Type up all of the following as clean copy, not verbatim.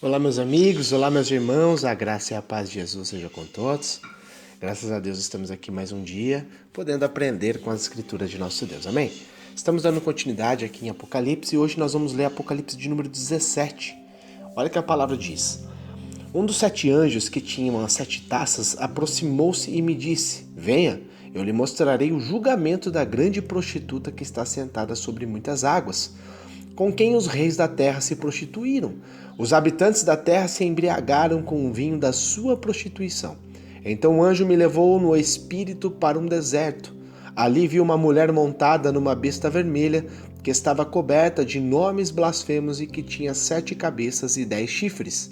Olá, meus amigos, olá, meus irmãos, a graça e a paz de Jesus seja com todos. Graças a Deus estamos aqui mais um dia, podendo aprender com as escrituras de nosso Deus, amém? Estamos dando continuidade aqui em Apocalipse e hoje nós vamos ler Apocalipse de número 17. Olha o que a palavra diz. Um dos 7 anjos que tinham as 7 taças aproximou-se e me disse: Venha, eu lhe mostrarei o julgamento da grande prostituta que está sentada sobre muitas águas, com quem os reis da terra se prostituíram. Os habitantes da terra se embriagaram com o vinho da sua prostituição. Então o anjo me levou no espírito para um deserto. Ali vi uma mulher montada numa besta vermelha, que estava coberta de nomes blasfemos e que tinha 7 cabeças e 10 chifres.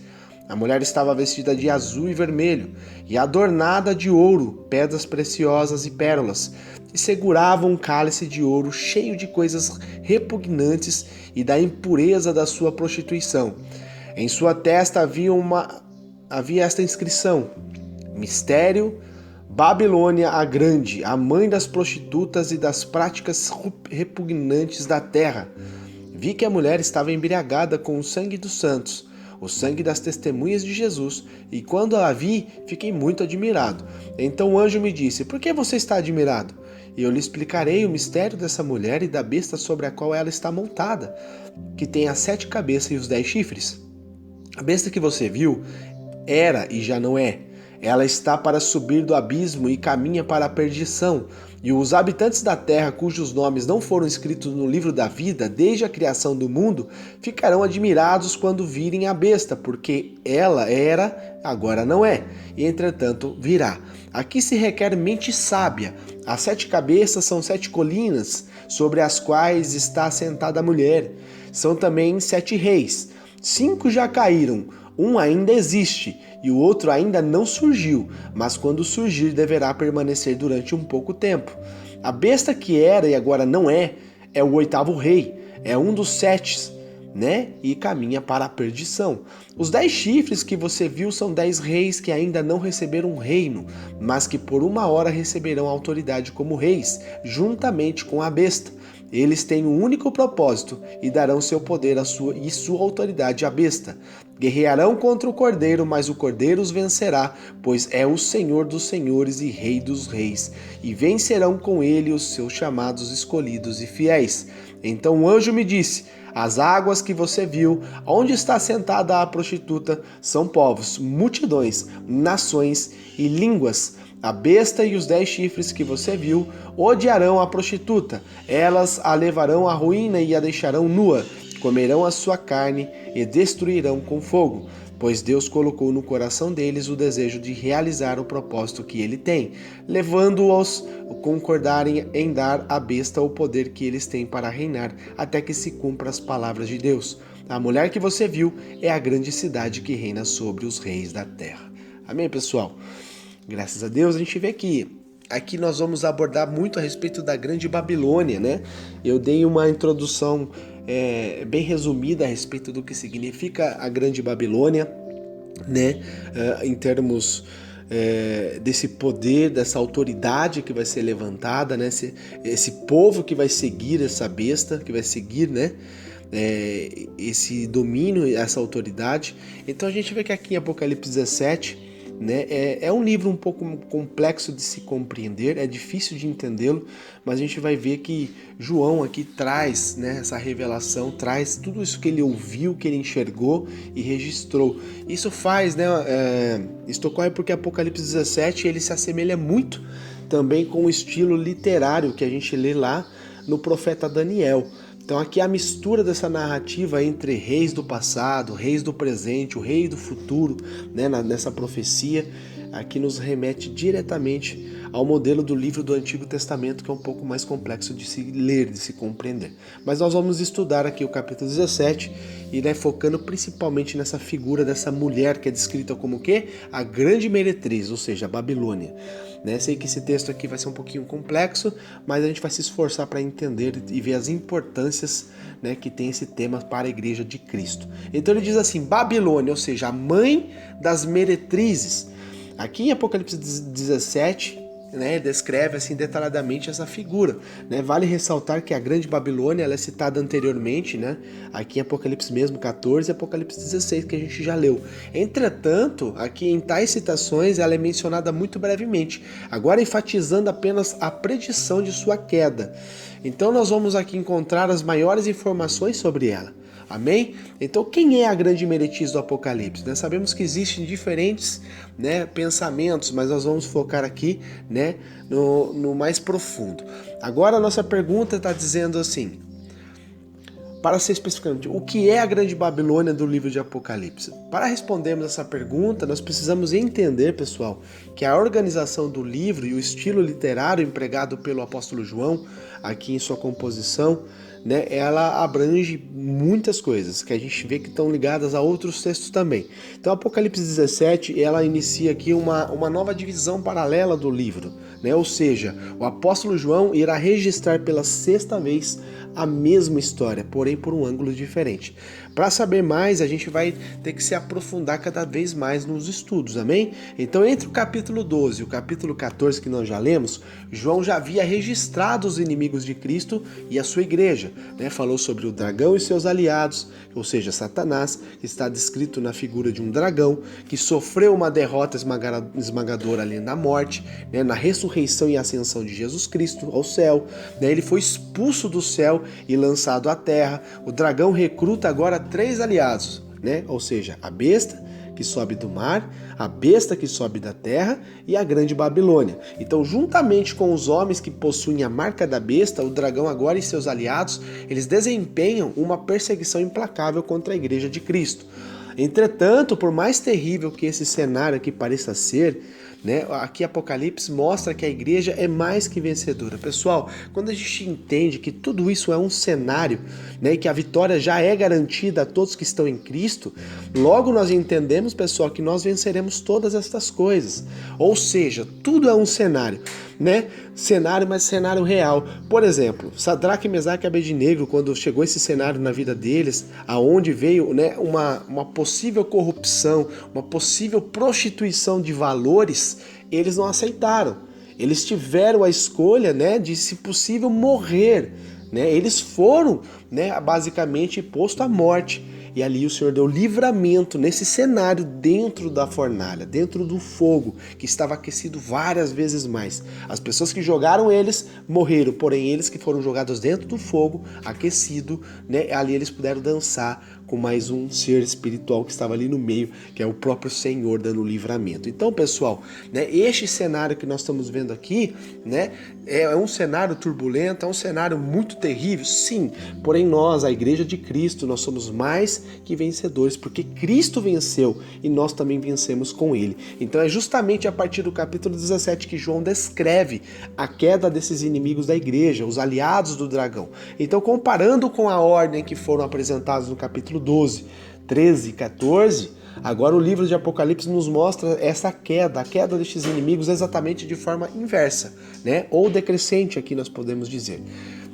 A mulher estava vestida de azul e vermelho, e adornada de ouro, pedras preciosas e pérolas, e segurava um cálice de ouro cheio de coisas repugnantes e da impureza da sua prostituição. Em sua testa havia esta inscrição: Mistério, Babilônia a Grande, a mãe das prostitutas e das práticas repugnantes da terra. Vi que a mulher estava embriagada com o sangue dos santos, o sangue das testemunhas de Jesus, e quando a vi, fiquei muito admirado. Então o anjo me disse: Por que você está admirado? E eu lhe explicarei o mistério dessa mulher e da besta sobre a qual ela está montada, que tem as 7 cabeças e os 10 chifres. A besta que você viu era e já não é. Ela está para subir do abismo e caminha para a perdição. E os habitantes da terra, cujos nomes não foram escritos no livro da vida desde a criação do mundo, ficarão admirados quando virem a besta, porque ela era, agora não é, e entretanto virá. Aqui se requer mente sábia. As 7 cabeças são 7 colinas, sobre as quais está assentada a mulher. São também 7 reis. 5 já caíram. Um ainda existe e o outro ainda não surgiu, mas quando surgir deverá permanecer durante um pouco tempo. A besta que era e agora não é o 8º rei, é um dos 7, né? E caminha para a perdição. Os 10 chifres que você viu são 10 reis que ainda não receberam um reino, mas que por uma hora receberão autoridade como reis, juntamente com a besta. Eles têm um único propósito e darão seu poder e sua autoridade à besta. Guerrearão contra o Cordeiro, mas o Cordeiro os vencerá, pois é o Senhor dos senhores e Rei dos reis. E vencerão com ele os seus chamados escolhidos e fiéis. Então o anjo me disse: As águas que você viu, onde está sentada a prostituta, são povos, multidões, nações e línguas. A besta e os 10 chifres que você viu odiarão a prostituta. Elas a levarão à ruína e a deixarão nua. Comerão a sua carne e destruirão com fogo, pois Deus colocou no coração deles o desejo de realizar o propósito que ele tem, levando-os a concordarem em dar à besta o poder que eles têm para reinar, até que se cumpra as palavras de Deus. A mulher que você viu é a grande cidade que reina sobre os reis da terra. Amém, pessoal? Graças a Deus a gente vê que aqui nós vamos abordar muito a respeito da grande Babilônia, né? Eu dei uma introdução bem resumida a respeito do que significa a grande Babilônia, né? Em termos desse poder, dessa autoridade que vai ser levantada, né? Esse povo que vai seguir essa besta, que vai seguir, né? Esse domínio, essa autoridade. Então a gente vê que aqui em Apocalipse 17, né, é um livro um pouco complexo de se compreender, é difícil de entendê-lo, mas a gente vai ver que João aqui traz, né, essa revelação, traz tudo isso que ele ouviu, que ele enxergou e registrou. Isso faz, né, isso ocorre porque Apocalipse 17 ele se assemelha muito também com o estilo literário que a gente lê lá no profeta Daniel. Então aqui a mistura dessa narrativa entre reis do passado, reis do presente, o rei do futuro, né, nessa profecia, aqui nos remete diretamente ao modelo do livro do Antigo Testamento, que é um pouco mais complexo de se ler, de se compreender. Mas nós vamos estudar aqui o capítulo 17 e, né, focando principalmente nessa figura dessa mulher que é descrita como o quê? A grande meretriz, ou seja, a Babilônia. Né? Sei que esse texto aqui vai ser um pouquinho complexo, mas a gente vai se esforçar para entender e ver as importâncias, né, que tem esse tema para a Igreja de Cristo. Então ele diz assim, Babilônia, ou seja, a mãe das meretrizes. Aqui em Apocalipse 17, né, descreve assim detalhadamente essa figura, né? Vale ressaltar que a Grande Babilônia ela é citada anteriormente, né? Aqui em Apocalipse mesmo 14 e Apocalipse 16 que a gente já leu. Entretanto, aqui em tais citações ela é mencionada muito brevemente, agora enfatizando apenas a predição de sua queda. Então nós vamos aqui encontrar as maiores informações sobre ela. Amém? Então, quem é a grande meretriz do Apocalipse? Nós sabemos que existem diferentes, né, pensamentos, mas nós vamos focar aqui, né, no mais profundo. Agora, a nossa pergunta está dizendo assim, para ser especificamente, o que é a Grande Babilônia do livro de Apocalipse? Para respondermos essa pergunta, nós precisamos entender, pessoal, que a organização do livro e o estilo literário empregado pelo apóstolo João, aqui em sua composição, né, ela abrange muitas coisas que a gente vê que estão ligadas a outros textos também. Então, Apocalipse 17, ela inicia aqui uma nova divisão paralela do livro, né? Ou seja, o apóstolo João irá registrar pela sexta vez a mesma história, porém por um ângulo diferente. Para saber mais, a gente vai ter que se aprofundar cada vez mais nos estudos, amém? Então, entre o capítulo 12 e o capítulo 14 que nós já lemos, João já havia registrado os inimigos de Cristo e a sua igreja, né? Falou sobre o dragão e seus aliados, ou seja, Satanás, que está descrito na figura de um dragão, que sofreu uma derrota esmagadora ali na morte, né? Na ressurreição e ascensão de Jesus Cristo ao céu, né? Ele foi expulso do céu e lançado à terra. O dragão recruta agora 3 aliados, né? Ou seja, a besta que sobe do mar, a besta que sobe da terra e a grande Babilônia. Então, juntamente com os homens que possuem a marca da besta, o dragão agora e seus aliados, eles desempenham uma perseguição implacável contra a igreja de Cristo. Entretanto, por mais terrível que esse cenário aqui pareça ser, né, aqui Apocalipse mostra que a igreja é mais que vencedora. Pessoal, quando a gente entende que tudo isso é um cenário, né, e que a vitória já é garantida a todos que estão em Cristo, logo nós entendemos, pessoal, que nós venceremos todas estas coisas. Ou seja, tudo é um cenário, né? Cenário, mas cenário real. Por exemplo, Sadraque, Mesaque e Abednego, quando chegou esse cenário na vida deles, aonde veio, né, uma possível corrupção, uma possível prostituição de valores, eles não aceitaram. Eles tiveram a escolha, né, de, se possível, morrer, né? Eles foram, né, basicamente postos à morte. E ali o Senhor deu livramento nesse cenário dentro da fornalha, dentro do fogo, que estava aquecido várias vezes mais. As pessoas que jogaram eles morreram, porém eles que foram jogados dentro do fogo, aquecido, né, ali eles puderam dançar com mais um ser espiritual que estava ali no meio, que é o próprio Senhor dando livramento. Então, pessoal, né, este cenário que nós estamos vendo aqui, né, é um cenário turbulento, é um cenário muito terrível, sim, porém nós, a Igreja de Cristo, nós somos mais que vencedores, porque Cristo venceu e nós também vencemos com Ele. Então é justamente a partir do capítulo 17 que João descreve a queda desses inimigos da igreja, os aliados do dragão. Então, comparando com a ordem que foram apresentados no capítulo 12, 13 e 14, agora o livro de Apocalipse nos mostra essa queda, a queda destes inimigos exatamente de forma inversa, né? Ou decrescente aqui nós podemos dizer.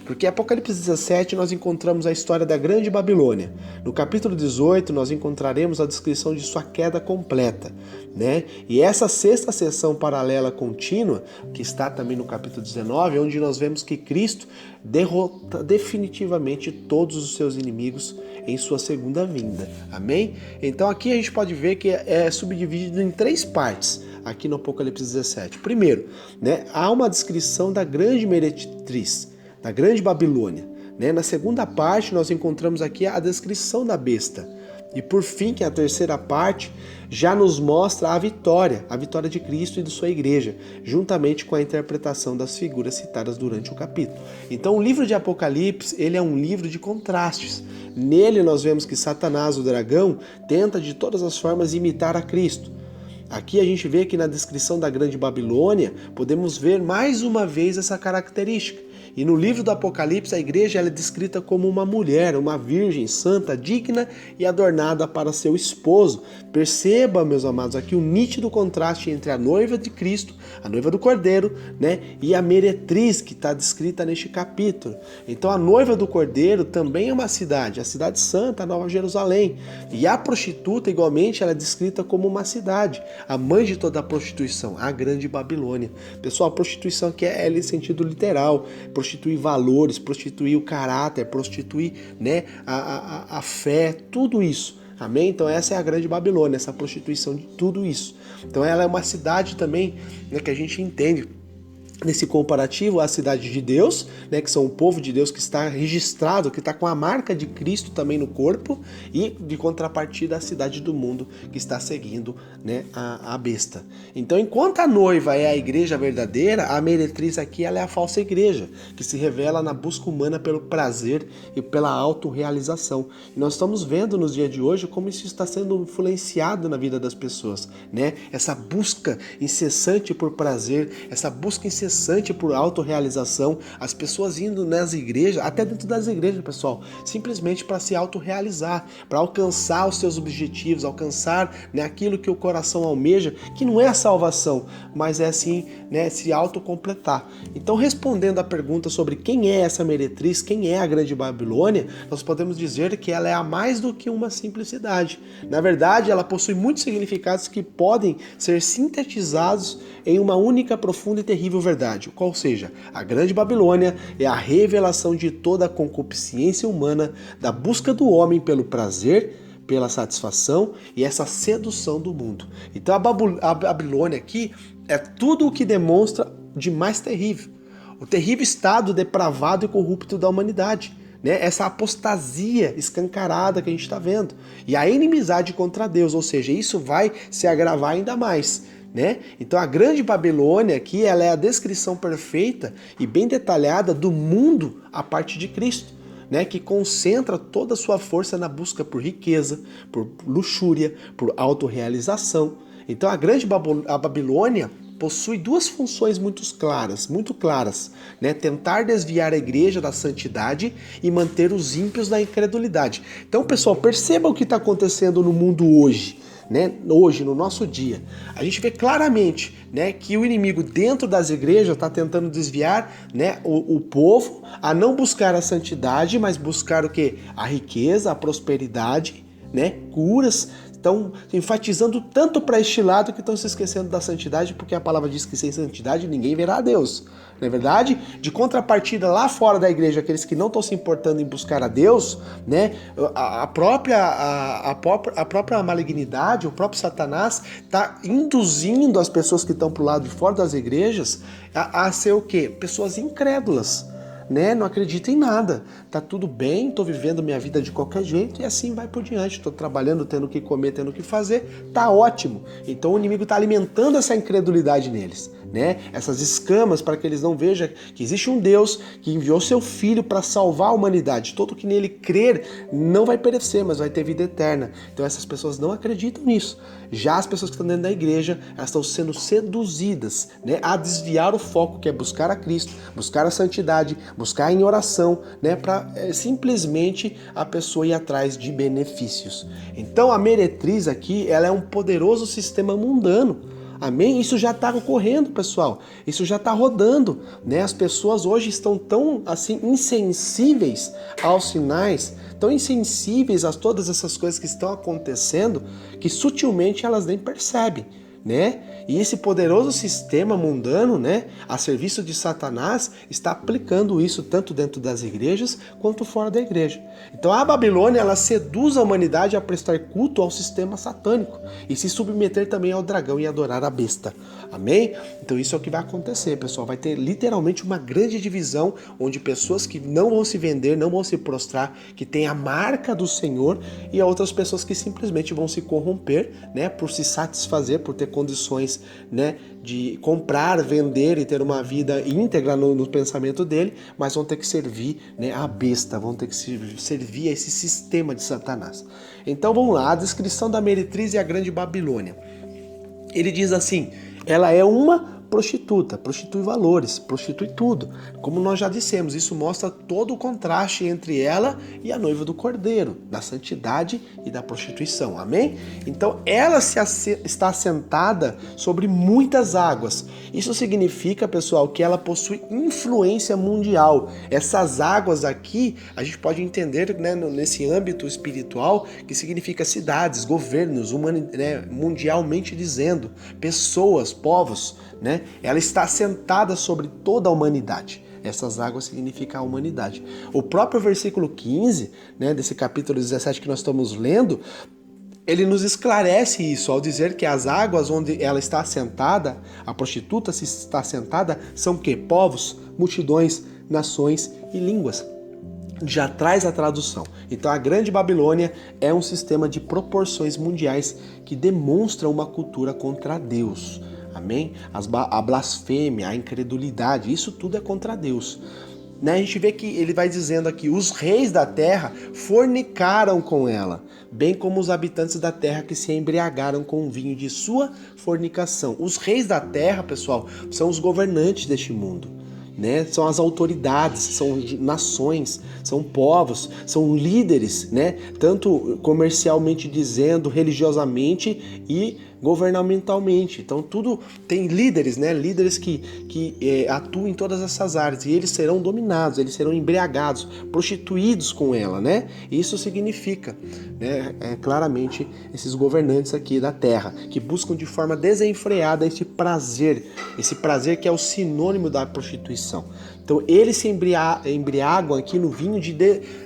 Porque em Apocalipse 17 nós encontramos a história da Grande Babilônia. No capítulo 18 nós encontraremos a descrição de sua queda completa, né? E essa sexta sessão paralela contínua, que está também no capítulo 19, é onde nós vemos que Cristo derrota definitivamente todos os seus inimigos em sua segunda vinda. Amém? Então aqui a gente pode ver que é subdividido em 3 partes, aqui no Apocalipse 17. Primeiro, né, há uma descrição da grande meretriz, da grande Babilônia, né? Na segunda parte nós encontramos aqui a descrição da besta. E por fim, que é a terceira parte, já nos mostra a vitória de Cristo e de sua igreja, juntamente com a interpretação das figuras citadas durante o capítulo. Então o livro de Apocalipse, ele é um livro de contrastes. Nele nós vemos que Satanás, o dragão, tenta de todas as formas imitar a Cristo. Aqui a gente vê que na descrição da Grande Babilônia, podemos ver mais uma vez essa característica. E no livro do Apocalipse, a igreja ela é descrita como uma mulher, uma virgem santa, digna e adornada para seu esposo. Perceba, meus amados, aqui o nítido contraste entre a noiva de Cristo, a noiva do Cordeiro, né, e a meretriz que está descrita neste capítulo. Então a noiva do Cordeiro também é uma cidade, a cidade santa, a Nova Jerusalém. E a prostituta, igualmente, ela é descrita como uma cidade, a mãe de toda a prostituição, a Grande Babilônia. Pessoal, a prostituição aqui é em sentido literal, prostituir valores, prostituir o caráter, prostituir, né, a fé, tudo isso. Amém? Então essa é a Grande Babilônia, essa prostituição de tudo isso. Então ela é uma cidade também, né, que a gente entende nesse comparativo à cidade de Deus, né, que são o povo de Deus que está registrado, que está com a marca de Cristo também no corpo, e de contrapartida a cidade do mundo que está seguindo, né, a besta. Então, enquanto a noiva é a igreja verdadeira, a meretriz aqui ela é a falsa igreja, que se revela na busca humana pelo prazer e pela autorrealização. E nós estamos vendo nos dias de hoje como isso está sendo influenciado na vida das pessoas, né? Essa busca incessante por prazer, essa busca incessante por autorrealização, as pessoas indo nas igrejas, até dentro das igrejas, pessoal, simplesmente para se autorrealizar, para alcançar os seus objetivos, alcançar, né, aquilo que o coração almeja, que não é a salvação, mas é assim, né, se autocompletar. Então, respondendo à pergunta sobre quem é essa meretriz, quem é a Grande Babilônia, nós podemos dizer que ela é a mais do que uma simplicidade. Na verdade, ela possui muitos significados que podem ser sintetizados em uma única, profunda e terrível verdade. Qual seja, a Grande Babilônia é a revelação de toda a concupiscência humana, da busca do homem pelo prazer, pela satisfação e essa sedução do mundo. Então a Babilônia aqui é tudo o que demonstra de mais terrível. O terrível estado depravado e corrupto da humanidade. Né? Essa apostasia escancarada que a gente está vendo. E a inimizade contra Deus, ou seja, isso vai se agravar ainda mais. Né? Então a Grande Babilônia aqui ela é a descrição perfeita e bem detalhada do mundo a parte de Cristo, né? Que concentra toda a sua força na busca por riqueza, por luxúria, por autorrealização. Então a Babilônia possui duas funções muito claras, né? Tentar desviar a igreja da santidade e manter os ímpios na incredulidade. Então, pessoal, perceba o que está acontecendo no mundo hoje. Né? Hoje, no nosso dia, a gente vê claramente, né, que o inimigo dentro das igrejas está tentando desviar, né, o povo a não buscar a santidade, mas buscar o quê? A riqueza, a prosperidade, né, curas. Estão enfatizando tanto para este lado que estão se esquecendo da santidade, porque a palavra diz que sem santidade ninguém verá a Deus. Não é verdade? De contrapartida, lá fora da igreja, aqueles que não estão se importando em buscar a Deus, né, a própria malignidade, o próprio Satanás está induzindo as pessoas que estão para o lado de fora das igrejas a ser o quê? Pessoas incrédulas. Né? Não acredito em nada, tá tudo bem, tô vivendo minha vida de qualquer jeito e assim vai por diante, tô trabalhando, tendo o que comer, tendo o que fazer, tá ótimo. Então o inimigo tá alimentando essa incredulidade neles, né? Essas escamas para que eles não vejam que existe um Deus que enviou seu Filho para salvar a humanidade. Todo que nele crer não vai perecer, mas vai ter vida eterna. Então essas pessoas não acreditam nisso. Já as pessoas que estão dentro da igreja, elas estão sendo seduzidas, né, a desviar o foco, que é buscar a Cristo, buscar a santidade, buscar em oração, né, para simplesmente a pessoa ir atrás de benefícios. Então a meretriz aqui, ela é um poderoso sistema mundano. Amém? Isso já está ocorrendo, pessoal. Isso já está rodando, né? As pessoas hoje estão tão assim insensíveis aos sinais, tão insensíveis a todas essas coisas que estão acontecendo, que sutilmente elas nem percebem, né? E esse poderoso sistema mundano, né, a serviço de Satanás, está aplicando isso tanto dentro das igrejas quanto fora da igreja. Então a Babilônia, ela seduz a humanidade a prestar culto ao sistema satânico e se submeter também ao dragão e adorar a besta. Amém? Então isso é o que vai acontecer, pessoal. Vai ter literalmente uma grande divisão, onde pessoas que não vão se vender, não vão se prostrar, que tem a marca do Senhor, e outras pessoas que simplesmente vão se corromper, né, por se satisfazer, por ter condições, né, de comprar, vender e ter uma vida íntegra no pensamento dele, mas vão ter que servir, né, a besta, vão ter que servir a esse sistema de Satanás. Então vamos lá, a descrição da meretriz e a Grande Babilônia. Ele diz assim: ela é uma prostituta, prostitui valores, prostitui tudo. Como nós já dissemos, isso mostra todo o contraste entre ela e a noiva do Cordeiro, da santidade e da prostituição, amém? Então ela está assentada sobre muitas águas. Isso significa, pessoal, que ela possui influência mundial. Essas águas aqui, a gente pode entender, né, nesse âmbito espiritual, que significa cidades, governos, mundialmente dizendo, pessoas, povos, né? Ela está assentada sobre toda a humanidade. Essas águas significam a humanidade. O próprio versículo 15, né, desse capítulo 17 que nós estamos lendo, ele nos esclarece isso ao dizer que as águas onde ela está assentada, a prostituta se está assentada, são que? Povos, multidões, nações e línguas. Já traz a tradução. Então a Grande Babilônia é um sistema de proporções mundiais que demonstra uma cultura contra Deus. Amém? A blasfêmia, a incredulidade, isso tudo é contra Deus. A gente vê que ele vai dizendo aqui, os reis da terra fornicaram com ela, bem como os habitantes da terra que se embriagaram com o vinho de sua fornicação. Os reis da terra, pessoal, são os governantes deste mundo. Né? São as autoridades, são nações, são povos, são líderes, né? Tanto comercialmente dizendo, religiosamente e governamentalmente. Então tudo tem líderes, né? Líderes que atuam em todas essas áreas e eles serão dominados, eles serão embriagados, prostituídos com ela, né? Isso significa, né, claramente esses governantes aqui da terra que buscam de forma desenfreada esse prazer que é o sinônimo da prostituição. Então eles se embriagam aqui no vinho de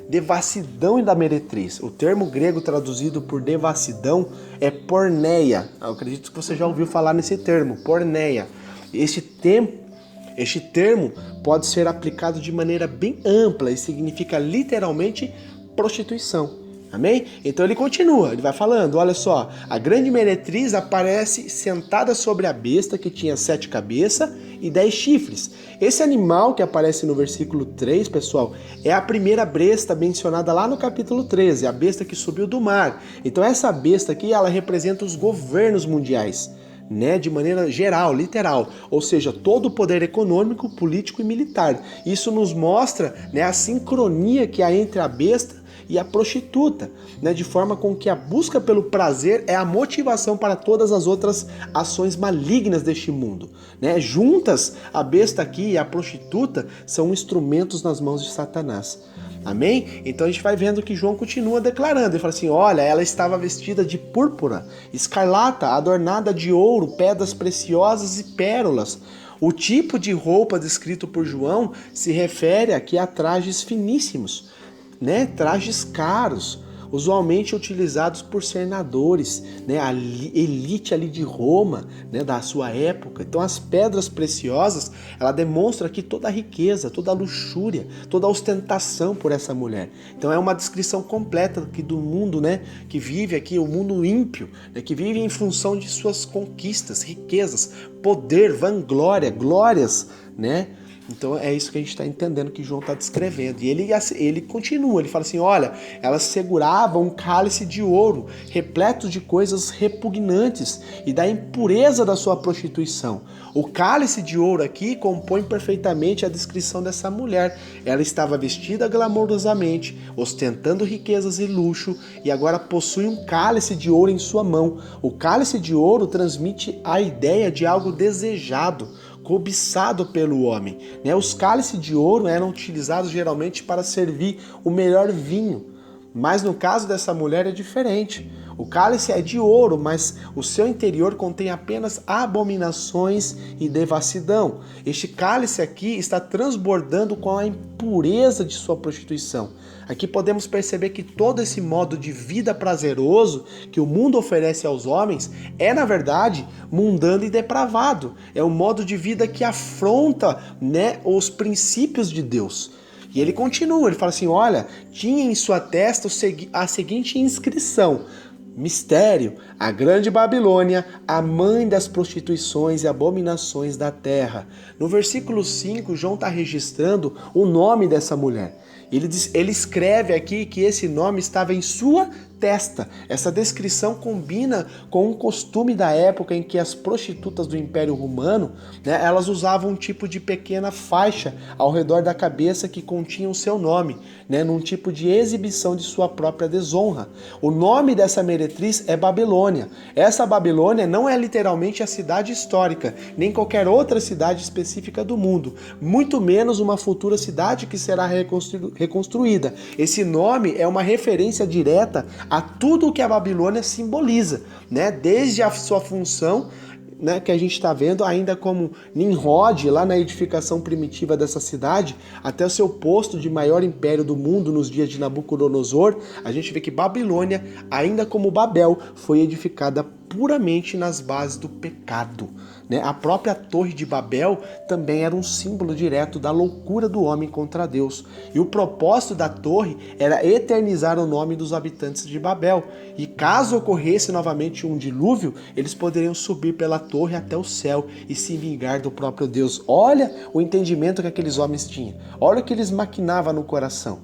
devassidão e da meretriz. O termo grego traduzido por devassidão é porneia. Eu acredito que você já ouviu falar nesse termo, porneia. Este termo pode ser aplicado de maneira bem ampla e significa literalmente prostituição. Amém? Então ele continua, ele vai falando, olha só, a grande meretriz aparece sentada sobre a besta que tinha 7 cabeças e 10 chifres. Esse animal que aparece no versículo 3, pessoal, é a primeira besta mencionada lá no capítulo 13, a besta que subiu do mar. Então essa besta aqui, ela representa os governos mundiais, né, de maneira geral, literal, ou seja, todo o poder econômico, político e militar. Isso nos mostra, né, a sincronia que há entre a besta e a prostituta, né, de forma com que a busca pelo prazer é a motivação para todas as outras ações malignas deste mundo, né? Juntas, a besta aqui e a prostituta são instrumentos nas mãos de Satanás. Amém? Então a gente vai vendo que João continua declarando. Ele fala assim, olha, ela estava vestida de púrpura, escarlata, adornada de ouro, pedras preciosas e pérolas. O tipo de roupa descrito por João se refere aqui a trajes finíssimos, né? Trajes caros, usualmente utilizados por senadores, né? A elite ali de Roma, né? Da sua época. Então as pedras preciosas, ela demonstra aqui toda a riqueza, toda a luxúria, toda a ostentação por essa mulher. Então é uma descrição completa aqui do mundo, né? Que vive aqui, o mundo ímpio, né? Que vive em função de suas conquistas, riquezas, poder, vanglória, glórias, né? Então é isso que a gente está entendendo que João está descrevendo. E ele continua, ele fala assim, olha, ela segurava um cálice de ouro, repleto de coisas repugnantes e da impureza da sua prostituição. O cálice de ouro aqui compõe perfeitamente a descrição dessa mulher. Ela estava vestida glamourosamente, ostentando riquezas e luxo, e agora possui um cálice de ouro em sua mão. O cálice de ouro transmite a ideia de algo desejado, cobiçado pelo homem, né? Os cálices de ouro eram utilizados geralmente para servir o melhor vinho, mas no caso dessa mulher é diferente. O cálice é de ouro, mas o seu interior contém apenas abominações e devassidão. Este cálice aqui está transbordando com a impureza de sua prostituição. Aqui podemos perceber que todo esse modo de vida prazeroso que o mundo oferece aos homens é, na verdade, mundano e depravado. É um modo de vida que afronta, né, os princípios de Deus. E ele continua, ele fala assim, olha, tinha em sua testa a seguinte inscrição: mistério, a grande Babilônia, a mãe das prostituições e abominações da terra. No versículo 5, João está registrando o nome dessa mulher. Ele escreve aqui que esse nome estava em sua testa. Essa descrição combina com um costume da época em que as prostitutas do Império Romano, né, elas usavam um tipo de pequena faixa ao redor da cabeça que continha o seu nome, né, num tipo de exibição de sua própria desonra. O nome dessa meretriz é Babilônia. Essa Babilônia não é literalmente a cidade histórica, nem qualquer outra cidade específica do mundo, muito menos uma futura cidade que será reconstruída. Esse nome é uma referência direta a tudo o que a Babilônia simboliza, né? Desde a sua função, né, que a gente está vendo ainda como Nimrod, lá na edificação primitiva dessa cidade, até o seu posto de maior império do mundo nos dias de Nabucodonosor, a gente vê que Babilônia, ainda como Babel, foi edificada puramente nas bases do pecado, né? A própria Torre de Babel também era um símbolo direto da loucura do homem contra Deus. E o propósito da torre era eternizar o nome dos habitantes de Babel. E caso ocorresse novamente um dilúvio, eles poderiam subir pela torre até o céu e se vingar do próprio Deus. Olha o entendimento que aqueles homens tinham. Olha o que eles maquinavam no coração.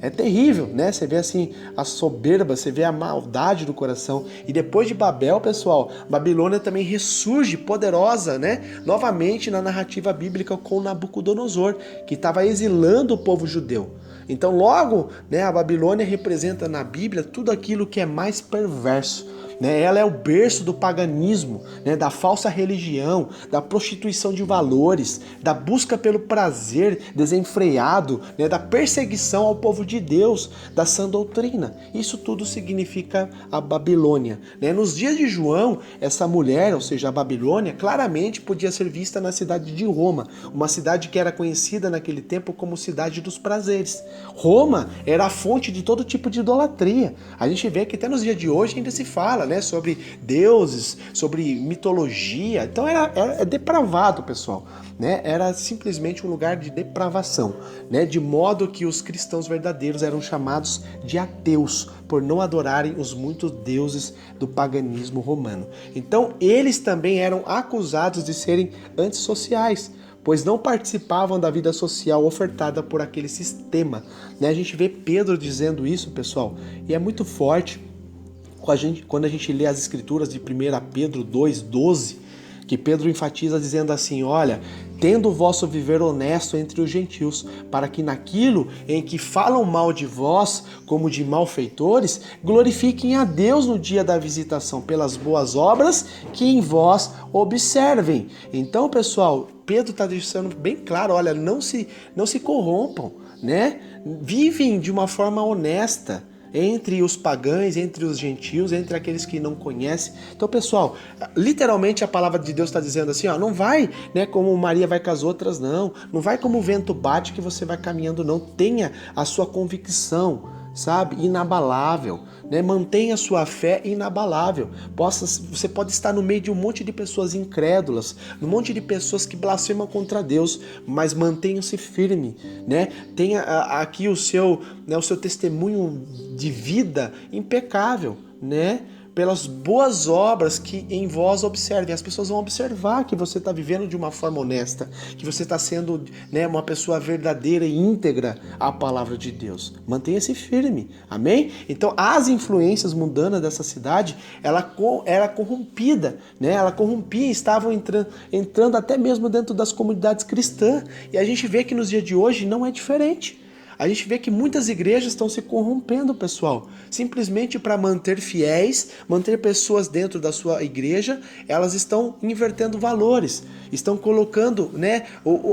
É terrível, né? Você vê assim a soberba, você vê a maldade do coração. E depois de Babel, pessoal, Babilônia também ressurge poderosa, né? Novamente na narrativa bíblica com Nabucodonosor, que estava exilando o povo judeu. Então logo, né, a Babilônia representa na Bíblia tudo aquilo que é mais perverso. Ela é o berço do paganismo, né, da falsa religião, da prostituição de valores, da busca pelo prazer desenfreado, né, da perseguição ao povo de Deus, da sã doutrina. Isso tudo significa a Babilônia. Nos dias de João, essa mulher, ou seja, a Babilônia, claramente podia ser vista na cidade de Roma, uma cidade que era conhecida naquele tempo como cidade dos prazeres. Roma era a fonte de todo tipo de idolatria. A gente vê que até nos dias de hoje ainda se fala, né, sobre deuses, sobre mitologia. Então era depravado, pessoal, né? Era simplesmente um lugar de depravação, né? De modo que os cristãos verdadeiros eram chamados de ateus por não adorarem os muitos deuses do paganismo romano. Então eles também eram acusados de serem antissociais, pois não participavam da vida social ofertada por aquele sistema, né? A gente vê Pedro dizendo isso, pessoal, e é muito forte quando a gente lê as escrituras de 1 Pedro 2,12, que Pedro enfatiza dizendo assim: olha, tendo o vosso viver honesto entre os gentios, para que naquilo em que falam mal de vós, como de malfeitores, glorifiquem a Deus no dia da visitação, pelas boas obras que em vós observem. Então, pessoal, Pedro está deixando bem claro, olha, não se corrompam, né? Vivem de uma forma honesta entre os pagãos, entre os gentios, entre aqueles que não conhecem. Então, pessoal, literalmente a palavra de Deus está dizendo assim, ó, não vai, né, como Maria vai com as outras, não vai como o vento bate que você vai caminhando, não. Tenha a sua convicção, sabe, inabalável, né? Mantenha a sua fé inabalável. Você pode estar no meio de um monte de pessoas incrédulas, um monte de pessoas que blasfemam contra Deus, mas mantenha-se firme, né? Tenha aqui o seu testemunho de vida impecável, né? Pelas boas obras que em vós observem. As pessoas vão observar que você está vivendo de uma forma honesta, que você está sendo, né, uma pessoa verdadeira e íntegra à palavra de Deus. Mantenha-se firme, amém? Então, as influências mundanas dessa cidade, ela era corrompida, né? Ela corrompia e estavam entrando até mesmo dentro das comunidades cristãs. E a gente vê que nos dias de hoje não é diferente. A gente vê que muitas igrejas estão se corrompendo, pessoal. Simplesmente para manter fiéis, manter pessoas dentro da sua igreja, elas estão invertendo valores, estão colocando, né,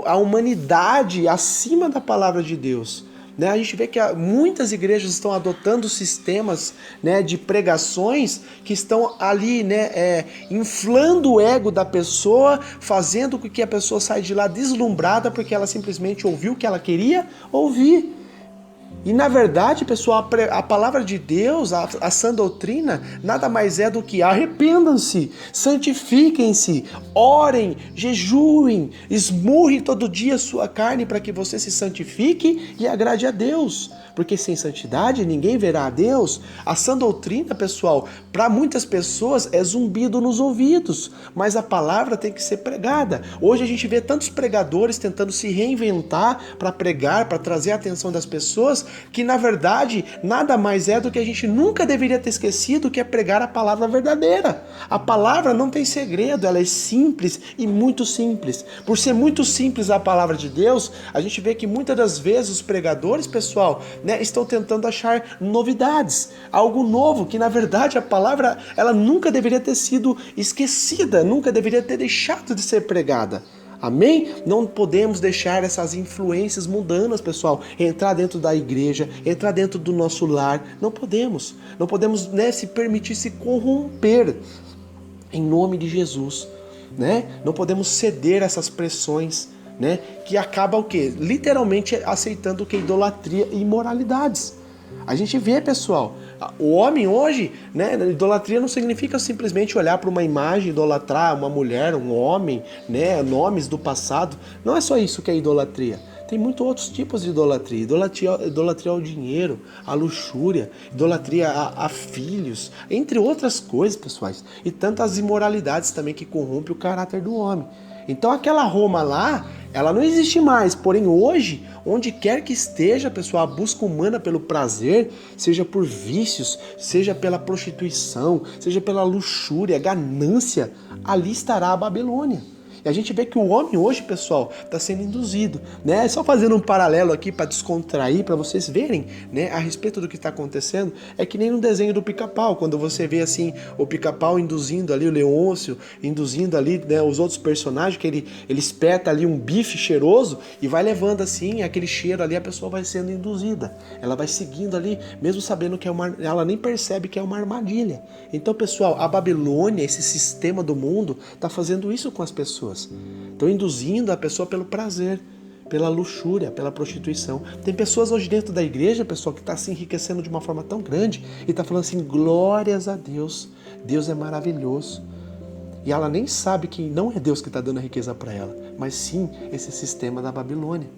a humanidade acima da palavra de Deus. A gente vê que muitas igrejas estão adotando sistemas, né, de pregações que estão ali, né, inflando o ego da pessoa, fazendo com que a pessoa saia de lá deslumbrada porque ela simplesmente ouviu o que ela queria ouvir. E na verdade, pessoal, a palavra de Deus, a sã doutrina, nada mais é do que arrependam-se, santifiquem-se, orem, jejuem, esmurrem todo dia a sua carne para que você se santifique e agrade a Deus. Porque sem santidade ninguém verá a Deus. A sã doutrina, pessoal, para muitas pessoas é zumbido nos ouvidos, mas a palavra tem que ser pregada. Hoje a gente vê tantos pregadores tentando se reinventar para pregar, para trazer a atenção das pessoas, que na verdade nada mais é do que a gente nunca deveria ter esquecido, que é pregar a palavra verdadeira. A palavra não tem segredo, ela é simples e muito simples. Por ser muito simples a palavra de Deus, a gente vê que muitas das vezes os pregadores, pessoal, né, estão tentando achar novidades, algo novo, que na verdade a palavra ela nunca deveria ter sido esquecida, nunca deveria ter deixado de ser pregada. Amém? Não podemos deixar essas influências mundanas, pessoal, entrar dentro da igreja, entrar dentro do nosso lar. Não podemos. Não podemos, né, se permitir se corromper em nome de Jesus, né? Não podemos ceder a essas pressões, né? Que acaba o quê? Literalmente aceitando o que? Idolatria e imoralidades. A gente vê, pessoal, o homem hoje, né, idolatria não significa simplesmente olhar para uma imagem, idolatrar uma mulher, um homem, né, nomes do passado. Não é só isso que é idolatria. Tem muitos outros tipos de idolatria. Idolatria ao dinheiro, à luxúria, idolatria a filhos, entre outras coisas, pessoais. E tantas imoralidades também que corrompem o caráter do homem. Então aquela Roma lá, ela não existe mais. Porém hoje, onde quer que esteja, pessoal, a busca humana pelo prazer, seja por vícios, seja pela prostituição, seja pela luxúria, ganância, ali estará a Babilônia. E a gente vê que o homem hoje, pessoal, está sendo induzido, né? Só fazendo um paralelo aqui para descontrair, para vocês verem, né, a respeito do que está acontecendo, é que nem no desenho do Pica-Pau, quando você vê assim o Pica-Pau induzindo ali o Leôncio, induzindo ali, né, os outros personagens, que ele espeta ali um bife cheiroso e vai levando assim aquele cheiro ali, a pessoa vai sendo induzida, ela vai seguindo ali, mesmo sabendo que ela nem percebe que é uma armadilha. Então, pessoal, a Babilônia, esse sistema do mundo, está fazendo isso com as pessoas. Estão induzindo a pessoa pelo prazer, pela luxúria, pela prostituição. Tem pessoas hoje dentro da igreja, pessoal, que está se enriquecendo de uma forma tão grande e está falando assim, glórias a Deus, Deus é maravilhoso. E ela nem sabe que não é Deus que está dando a riqueza para ela, mas sim esse sistema da Babilônia.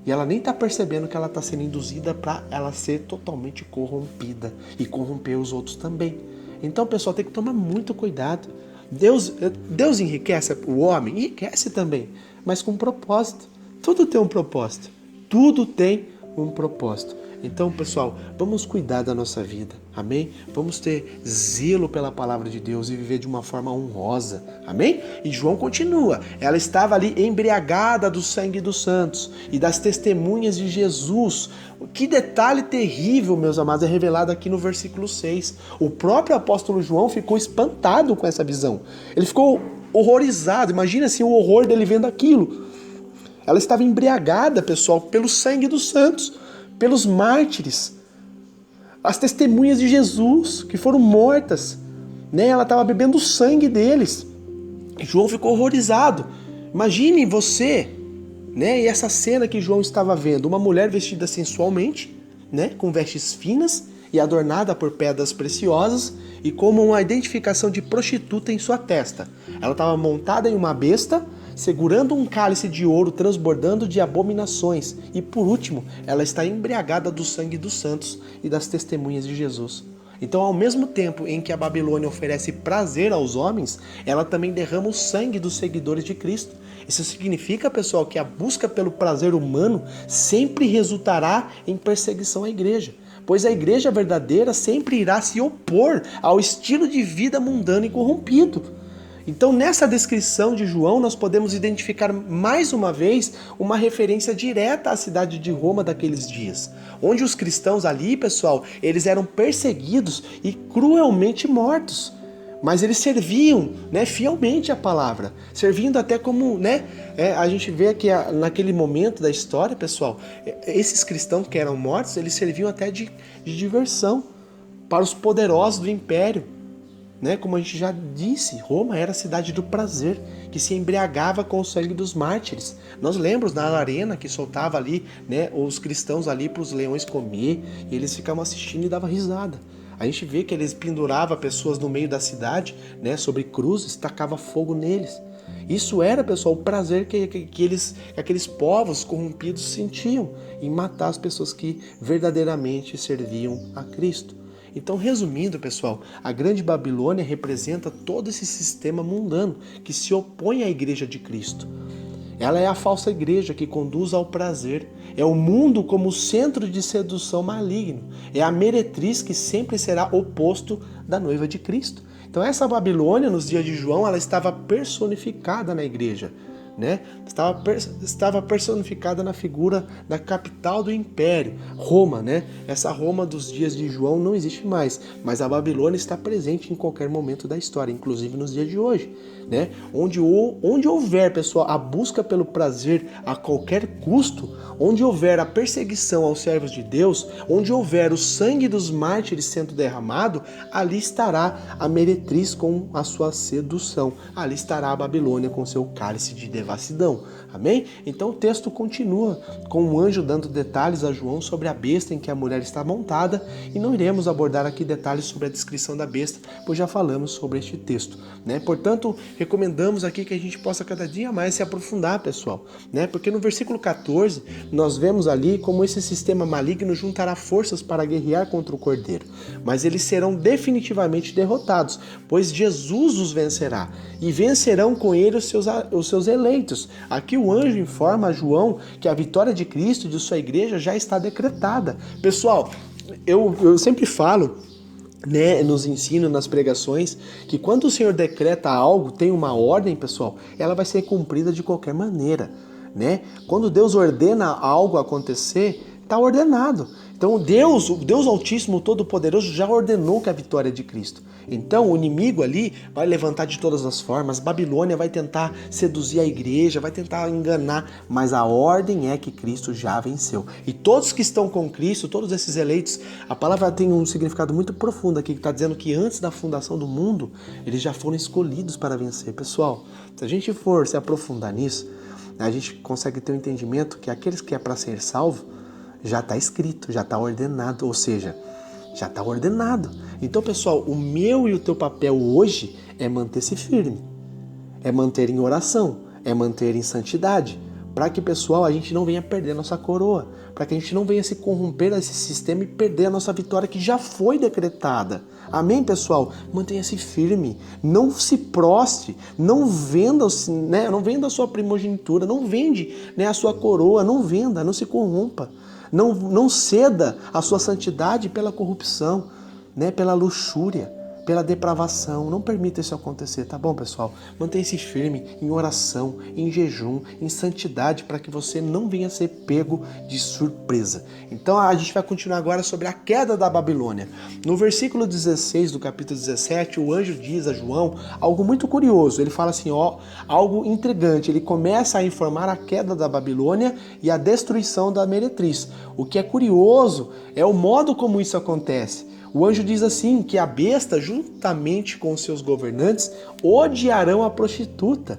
E ela nem está percebendo que ela está sendo induzida para ela ser totalmente corrompida e corromper os outros também. Então, pessoal, tem que tomar muito cuidado. Deus enriquece o homem? Enriquece também, mas com propósito. Tudo tem um propósito. Tudo tem um propósito. Então, pessoal, vamos cuidar da nossa vida, amém? Vamos ter zelo pela palavra de Deus e viver de uma forma honrosa, amém? E João continua, ela estava ali embriagada do sangue dos santos e das testemunhas de Jesus. Que detalhe terrível, meus amados, é revelado aqui no versículo 6. O próprio apóstolo João ficou espantado com essa visão. Ele ficou horrorizado, imagina assim o horror dele vendo aquilo. Ela estava embriagada, pessoal, pelo sangue dos santos, pelos mártires, as testemunhas de Jesus que foram mortas, né? Ela estava bebendo o sangue deles. E João ficou horrorizado. Imagine você, né? E essa cena que João estava vendo, uma mulher vestida sensualmente, né? Com vestes finas e adornada por pedras preciosas e como uma identificação de prostituta em sua testa. Ela estava montada em uma besta, segurando um cálice de ouro transbordando de abominações. E por último, ela está embriagada do sangue dos santos e das testemunhas de Jesus. Então, ao mesmo tempo em que a Babilônia oferece prazer aos homens, ela também derrama o sangue dos seguidores de Cristo. Isso significa, pessoal, que a busca pelo prazer humano sempre resultará em perseguição à igreja, pois a igreja verdadeira sempre irá se opor ao estilo de vida mundano e corrompido. Então, nessa descrição de João, nós podemos identificar mais uma vez uma referência direta à cidade de Roma daqueles dias, onde os cristãos ali, pessoal, eles eram perseguidos e cruelmente mortos. Mas eles serviam, né, fielmente a palavra, servindo até como, né, a gente vê que naquele momento da história, pessoal, esses cristãos que eram mortos, eles serviam até de diversão para os poderosos do império. Né? Como a gente já disse, Roma era a cidade do prazer, que se embriagava com o sangue dos mártires. Nós lembramos na arena que soltava ali, né, os cristãos ali para os leões comer, e eles ficavam assistindo e davam risada. A gente vê que eles penduravam pessoas no meio da cidade, né, sobre cruzes, tacava fogo neles. Isso era, pessoal, o prazer que aqueles povos corrompidos sentiam em matar as pessoas que verdadeiramente serviam a Cristo. Então, resumindo, pessoal, a Grande Babilônia representa todo esse sistema mundano que se opõe à Igreja de Cristo. Ela é a falsa igreja que conduz ao prazer. É o mundo como centro de sedução maligno. É a meretriz que sempre será oposto da noiva de Cristo. Então essa Babilônia, nos dias de João, ela estava personificada na igreja, né? Estava personificada na figura da capital do império, Roma, né? Essa Roma dos dias de João não existe mais, mas a Babilônia está presente em qualquer momento da história, inclusive nos dias de hoje, né? Onde houver, pessoal, a busca pelo prazer a qualquer custo, onde houver a perseguição aos servos de Deus, onde houver o sangue dos mártires sendo derramado, ali estará a meretriz com a sua sedução, ali estará a Babilônia com seu cálice de devassidão. Amém? Então o texto continua com um anjo dando detalhes a João sobre a besta em que a mulher está montada, e não iremos abordar aqui detalhes sobre a descrição da besta, pois já falamos sobre este texto, né? Portanto, recomendamos aqui que a gente possa cada dia mais se aprofundar, pessoal, né? Porque no versículo 14, nós vemos ali como esse sistema maligno juntará forças para guerrear contra o Cordeiro, mas eles serão definitivamente derrotados, pois Jesus os vencerá, e vencerão com ele os seus eleitos. Aqui o anjo informa a João que a vitória de Cristo e de sua igreja já está decretada. Pessoal, eu sempre falo, né, nos ensinos, nas pregações, que quando o Senhor decreta algo, tem uma ordem, pessoal, ela vai ser cumprida de qualquer maneira, né? Quando Deus ordena algo acontecer, está ordenado. Então Deus, o Deus Altíssimo, Todo-Poderoso, já ordenou que a vitória é de Cristo. Então o inimigo ali vai levantar de todas as formas, Babilônia vai tentar seduzir a igreja, vai tentar enganar, mas a ordem é que Cristo já venceu. E todos que estão com Cristo, todos esses eleitos, a palavra tem um significado muito profundo aqui, que está dizendo que antes da fundação do mundo, eles já foram escolhidos para vencer. Pessoal, se a gente for se aprofundar nisso, a gente consegue ter um entendimento que aqueles que é para ser salvo, já está escrito, já está ordenado, ou seja, já está ordenado. Então, pessoal, o meu e o teu papel hoje é manter-se firme, é manter em oração, é manter em santidade, para que, pessoal, a gente não venha perder a nossa coroa, para que a gente não venha se corromper a esse sistema e perder a nossa vitória que já foi decretada. Amém, pessoal? Mantenha-se firme, não se prostre, não venda, né, não venda a sua primogenitura, não vende, né, a sua coroa, não venda, não se corrompa. Não ceda a sua santidade pela corrupção, né, pela luxúria, pela depravação. Não permita isso acontecer, tá bom, pessoal? Mantenha-se firme em oração, em jejum, em santidade, para que você não venha ser pego de surpresa. Então a gente vai continuar agora sobre a queda da Babilônia. No versículo 16 do capítulo 17, o anjo diz a João algo muito curioso. Ele fala assim, algo intrigante. Ele começa a informar a queda da Babilônia e a destruição da meretriz. O que é curioso é o modo como isso acontece. O anjo diz assim, que a besta, juntamente com os seus governantes, odiarão a prostituta.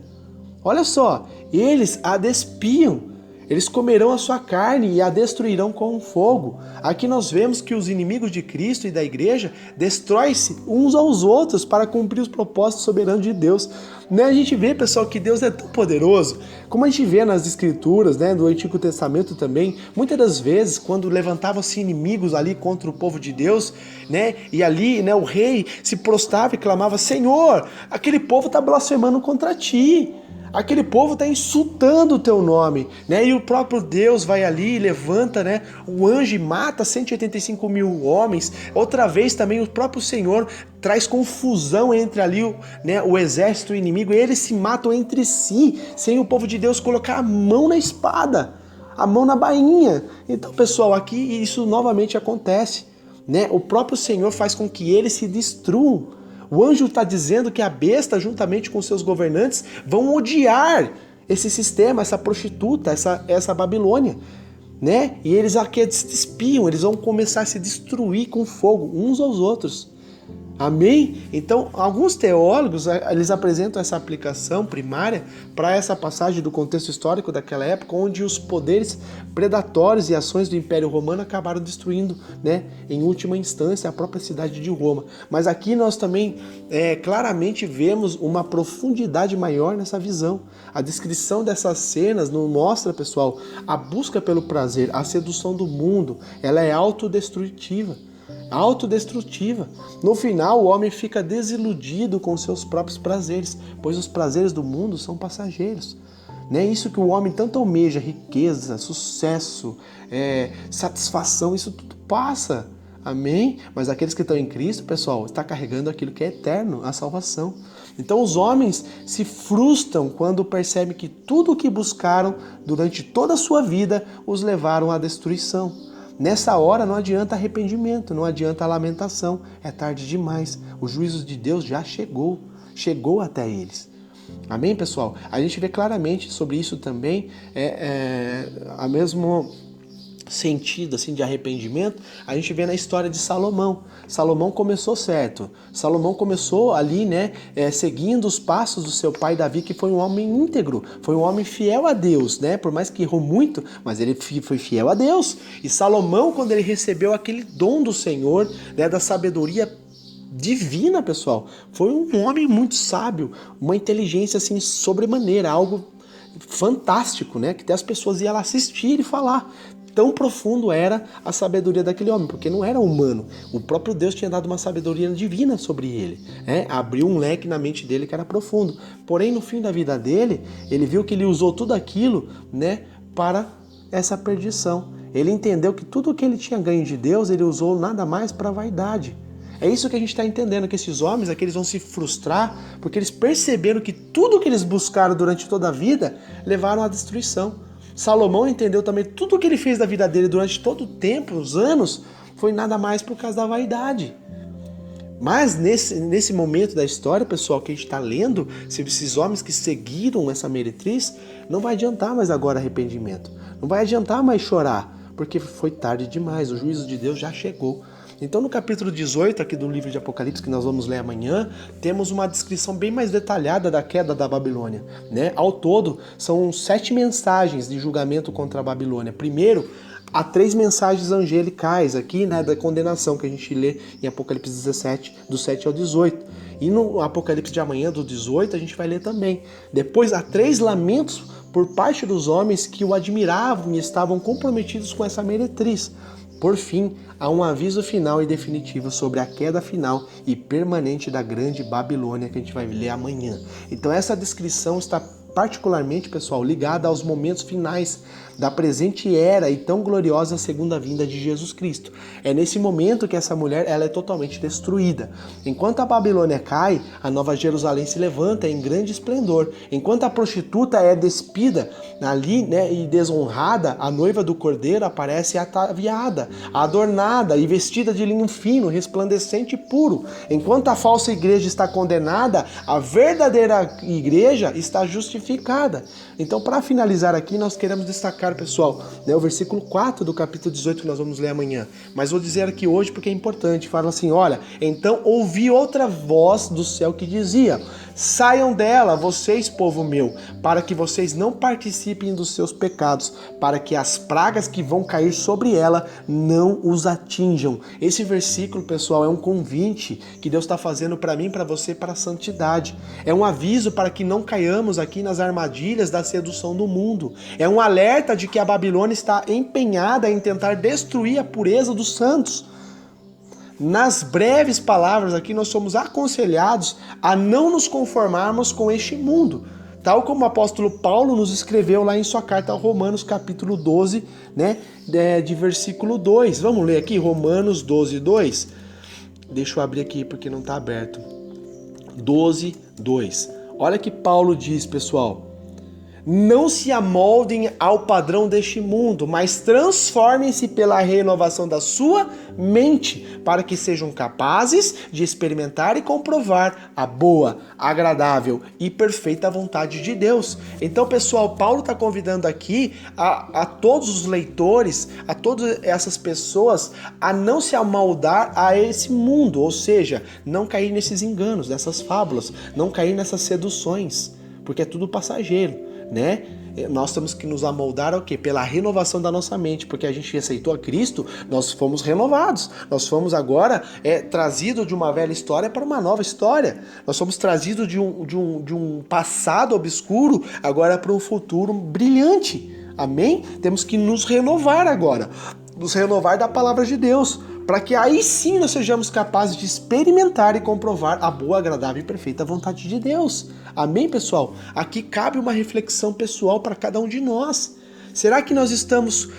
Olha só, eles a despiam, eles comerão a sua carne e a destruirão com fogo. Aqui nós vemos que os inimigos de Cristo e da igreja destroem-se uns aos outros para cumprir os propósitos soberanos de Deus. Né? A gente vê, pessoal, que Deus é tão poderoso, como a gente vê nas escrituras, né, do Antigo Testamento também, muitas das vezes, quando levantavam-se inimigos ali contra o povo de Deus, né, e ali, né, o rei se prostrava e clamava, Senhor, aquele povo está blasfemando contra ti. Aquele povo está insultando o teu nome, né? E o próprio Deus vai ali e levanta, né, o anjo e mata 185 mil homens. Outra vez também o próprio Senhor traz confusão entre ali o exército inimigo, e eles se matam entre si, sem o povo de Deus colocar a mão na espada, a mão na bainha. Então, pessoal, aqui isso novamente acontece, né? O próprio Senhor faz com que eles se destruam. O anjo está dizendo que a besta, juntamente com seus governantes, vão odiar esse sistema, essa prostituta, essa Babilônia, né? E eles aqui se despiam, eles vão começar a se destruir com fogo, uns aos outros. Amém? Então, alguns teólogos, eles apresentam essa aplicação primária para essa passagem do contexto histórico daquela época, onde os poderes predatórios e ações do Império Romano acabaram destruindo, né, em última instância, a própria cidade de Roma. Mas aqui nós também claramente vemos uma profundidade maior nessa visão. A descrição dessas cenas nos mostra, pessoal, a busca pelo prazer, a sedução do mundo, ela é autodestrutiva. No final, o homem fica desiludido com seus próprios prazeres, pois os prazeres do mundo são passageiros. né? Isso que o homem tanto almeja, riqueza, sucesso, satisfação, isso tudo passa. Amém? Mas aqueles que estão em Cristo, pessoal, está carregando aquilo que é eterno, a salvação. Então os homens se frustram quando percebem que tudo o que buscaram durante toda a sua vida os levaram à destruição. Nessa hora não adianta arrependimento, não adianta lamentação, é tarde demais. O juízo de Deus já chegou até eles. Amém, pessoal? A gente vê claramente sobre isso também, a mesmo sentido assim de arrependimento, a gente vê na história de Salomão. Salomão começou certo. Salomão começou ali, né, seguindo os passos do seu pai Davi, que foi um homem íntegro, foi um homem fiel a Deus, né? Por mais que errou muito, mas ele foi fiel a Deus. E Salomão, quando ele recebeu aquele dom do Senhor, né, da sabedoria divina, pessoal, foi um homem muito sábio, uma inteligência assim sobremaneira, algo fantástico, né? Que até as pessoas iam lá assistir e falar. Tão profundo era a sabedoria daquele homem, porque não era humano. O próprio Deus tinha dado uma sabedoria divina sobre ele, abriu um leque na mente dele que era profundo. Porém, no fim da vida dele, ele viu que ele usou tudo aquilo, né, para essa perdição. Ele entendeu que tudo que ele tinha ganho de Deus, ele usou nada mais para a vaidade. É isso que a gente está entendendo, que esses homens aqui, eles vão se frustrar porque eles perceberam que tudo que eles buscaram durante toda a vida levaram à destruição. Salomão entendeu também tudo o que ele fez da vida dele durante todo o tempo, os anos, foi nada mais por causa da vaidade. Mas nesse momento da história, pessoal, que a gente está lendo, se esses homens que seguiram essa meretriz, não vai adiantar mais agora arrependimento, não vai adiantar mais chorar, porque foi tarde demais, o juízo de Deus já chegou. Então no capítulo 18 aqui do livro de Apocalipse, que nós vamos ler amanhã, temos uma descrição bem mais detalhada da queda da Babilônia, né? Ao todo, são 7 mensagens de julgamento contra a Babilônia. Primeiro, há 3 mensagens angelicais aqui, né, da condenação, que a gente lê em Apocalipse 17, do 7 ao 18. E no Apocalipse de amanhã, do 18, a gente vai ler também. Depois, há 3 lamentos por parte dos homens que o admiravam e estavam comprometidos com essa meretriz. Por fim, há um aviso final e definitivo sobre a queda final e permanente da grande Babilônia, que a gente vai ler amanhã. Então essa descrição está particularmente, pessoal, ligada aos momentos finais da presente era e tão gloriosa segunda vinda de Jesus Cristo. É nesse momento que essa mulher ela é totalmente destruída. Enquanto a Babilônia cai, a Nova Jerusalém se levanta em grande esplendor. Enquanto a prostituta é despida ali, né, e desonrada, a noiva do Cordeiro aparece ataviada, adornada e vestida de linho fino, resplandecente e puro. Enquanto a falsa igreja está condenada, a verdadeira igreja está justificada. Então, para finalizar aqui, nós queremos destacar, pessoal, né, o versículo 4 do capítulo 18 que nós vamos ler amanhã. Mas vou dizer aqui hoje porque é importante. Fala assim, olha, então ouvi outra voz do céu que dizia: saiam dela, vocês, povo meu, para que vocês não participem dos seus pecados, para que as pragas que vão cair sobre ela não os atinjam. Esse versículo, pessoal, é um convite que Deus está fazendo para mim, para você, para a santidade. É um aviso para que não caiamos aqui nas armadilhas da sedução do mundo. É um alerta de que a Babilônia está empenhada em tentar destruir a pureza dos santos. Nas breves palavras aqui, nós somos aconselhados a não nos conformarmos com este mundo, tal como o apóstolo Paulo nos escreveu lá em sua carta aos Romanos, capítulo 12, né, de versículo 2. Vamos ler aqui, Romanos 12, 2. Deixa eu abrir aqui porque não está aberto. 12, 2. Olha que Paulo diz, pessoal: não se amoldem ao padrão deste mundo, mas transformem-se pela renovação da sua mente, para que sejam capazes de experimentar e comprovar a boa, agradável e perfeita vontade de Deus. Então, pessoal, Paulo está convidando aqui a todos os leitores, a todas essas pessoas, a não se amoldar a esse mundo, ou seja, não cair nesses enganos, nessas fábulas, não cair nessas seduções, porque é tudo passageiro, né? Nós temos que nos amoldar ao quê? Pela renovação da nossa mente, porque a gente aceitou a Cristo, nós fomos renovados, nós fomos agora trazidos de uma velha história para uma nova história, nós somos trazidos de um passado obscuro agora para um futuro brilhante, amém? Temos que nos renovar agora, nos renovar da palavra de Deus, para que aí sim nós sejamos capazes de experimentar e comprovar a boa, agradável e perfeita vontade de Deus. Amém, pessoal? Aqui cabe uma reflexão pessoal para cada um de nós. Será que nós estamos,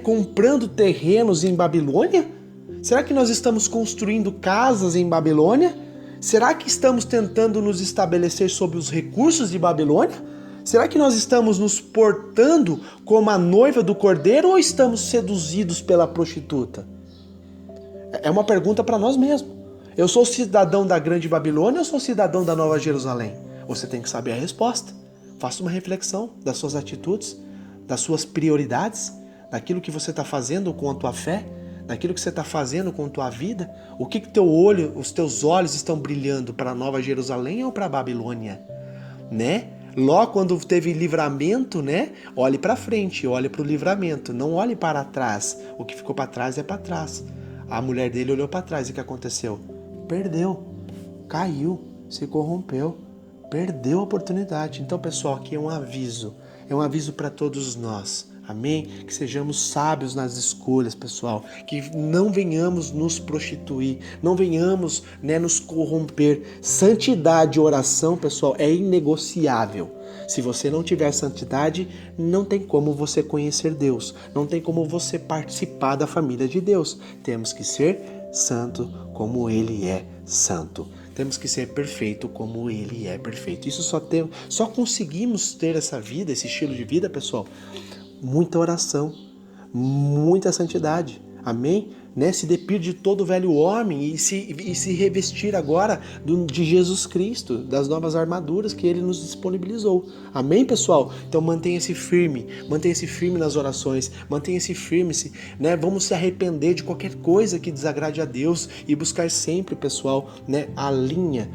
comprando terrenos em Babilônia? Será que nós estamos construindo casas em Babilônia? Será que estamos tentando nos estabelecer sobre os recursos de Babilônia? Será que nós estamos nos portando como a noiva do cordeiro ou estamos seduzidos pela prostituta? É uma pergunta para nós mesmos. Eu sou cidadão da Grande Babilônia ou sou cidadão da Nova Jerusalém? Você tem que saber a resposta. Faça uma reflexão das suas atitudes, das suas prioridades, daquilo que você está fazendo com a tua fé, daquilo que você está fazendo com a tua vida. O que teu olho, os teus olhos estão brilhando para a Nova Jerusalém ou para a Babilônia? Ló, quando teve livramento, olhe para frente, olhe para o livramento, não olhe para trás. O que ficou para trás é para trás. A mulher dele olhou para trás e o que aconteceu? Perdeu, caiu, se corrompeu, perdeu a oportunidade. Então, pessoal, aqui é um aviso para todos nós. Amém? Que sejamos sábios nas escolhas, pessoal. Que não venhamos nos prostituir, não venhamos nos corromper. Santidade e oração, pessoal, é inegociável. Se você não tiver santidade, não tem como você conhecer Deus. Não tem como você participar da família de Deus. Temos que ser santo como Ele é santo. Temos que ser perfeito como Ele é perfeito. Isso só conseguimos ter essa vida, esse estilo de vida, pessoal. Muita oração, muita santidade, amém? Se despir de todo o velho homem e se revestir agora de Jesus Cristo, das novas armaduras que Ele nos disponibilizou, amém, pessoal? Então mantenha-se firme nas orações, mantenha-se firme, vamos se arrepender de qualquer coisa que desagrade a Deus e buscar sempre, pessoal, a linha,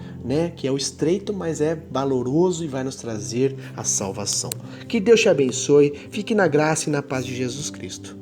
que é o estreito, mas é valoroso e vai nos trazer a salvação. Que Deus te abençoe, fique na graça e na paz de Jesus Cristo.